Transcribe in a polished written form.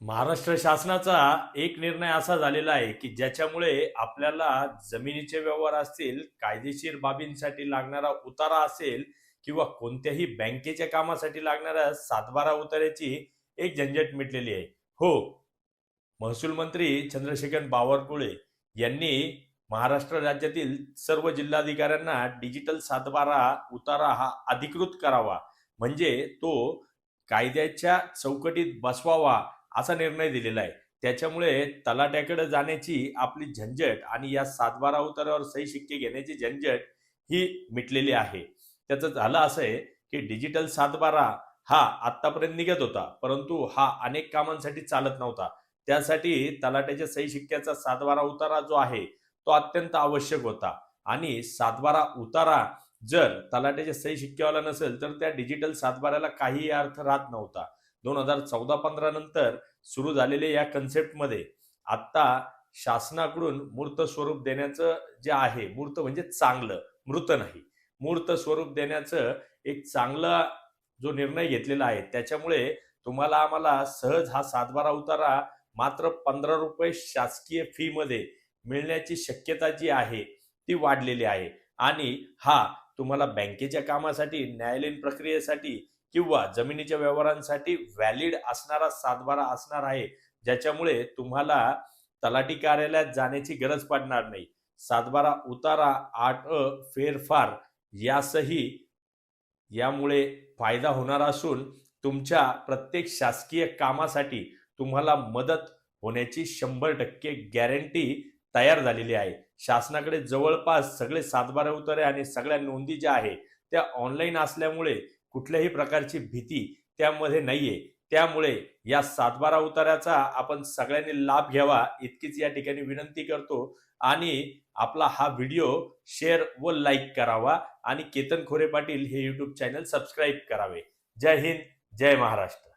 महाराष्ट्र शासनाचा एक निर्णय असा झालेला आहे की ज्याच्यामुळे आपल्याला जमिनीचे व्यवहार असतील, कायदेशीर बाबींसाठी लागणारा उतारा असेल किंवा कोणत्याही बँकेच्या कामासाठी लागणाऱ्या सातबारा उताऱ्याची एक झंझट मिटलेली आहे. हो, महसूल मंत्री चंद्रशेखर बावनकुळे यांनी महाराष्ट्र राज्यातील सर्व जिल्हाधिकाऱ्यांना डिजिटल सातबारा उतारा हा अधिकृत करावा, म्हणजे तो कायद्याच्या चौकटीत बसवावा असा निर्णय दिलेला आहे. त्याच्यामुळे तलाट्याकडे जाण्याची आपली झंझट आणि या सातबारा उतारावर सही शिक्के घेण्याची झंझट ही मिटलेली आहे. त्याचं झालं असं आहे की डिजिटल सातबारा हा आतापर्यंत निघत होता, परंतु हा अनेक कामांसाठी चालत नव्हता. त्यासाठी तलाट्याच्या सही शिक्क्याचा सातबारा उतारा जो आहे तो अत्यंत आवश्यक होता. आणि सातबारा उतारा जर तलाट्याच्या सही शिक्क्यावाला नसेल तर त्या डिजिटल सातबाऱ्याला काही अर्थ राहत नव्हता. 2014-15 नंतर सुरू झालेल्या या कन्सेप्टमध्ये आता शासनाकडून मूर्त स्वरूप देण्याचं जे आहे, मूर्त म्हणजे चांगलं, मृत नाही, मूर्त स्वरूप देण्याचं एक चांगला जो निर्णय घेतलेला आहे. त्याच्यामुळे तुम्हाला आम्हाला सहज हा सातबारा उतारा मात्र 15 रुपये शासकीय फी मध्ये मिळण्याची शक्यता जी आहे ती वाढलेली आहे. आणि हा तुम्हाला बँकेच्या कामासाठी, न्यायालयीन प्रक्रियेसाठी किंवा जमिनीच्या व्यवहारांसाठी व्हॅलिड असणारा सातबारा असणार आहे, ज्याच्यामुळे तुम्हाला तलाठी कार्यालयात जाण्याची गरज पडणार नाही. सातबारा उतारा, 8 फेरफार यासही यामुळे फायदा होणार असून तुमच्या प्रत्येक शासकीय कामासाठी तुम्हाला मदत होण्याची 100% गॅरंटी तयार झालेली आहे. शासनाकडे जवळपास सगळे सातबारा उतारे आणि सगळ्या नोंदी ज्या आहे त्या ऑनलाईन असल्यामुळे कुठल्याही प्रकारची भीती त्यामध्ये नाहीये. त्यामुळे या सातबारा उतार्याचा आपण सगळ्यांनी लाभ घ्यावा इतकीच या ठिकाणी विनंती करतो. आणि आपला हा व्हिडिओ शेअर व लाईक करावा आणि केतन खोरे पाटील हे यूट्यूब चॅनल सबस्क्राईब करावे. जय हिंद, जय महाराष्ट्र.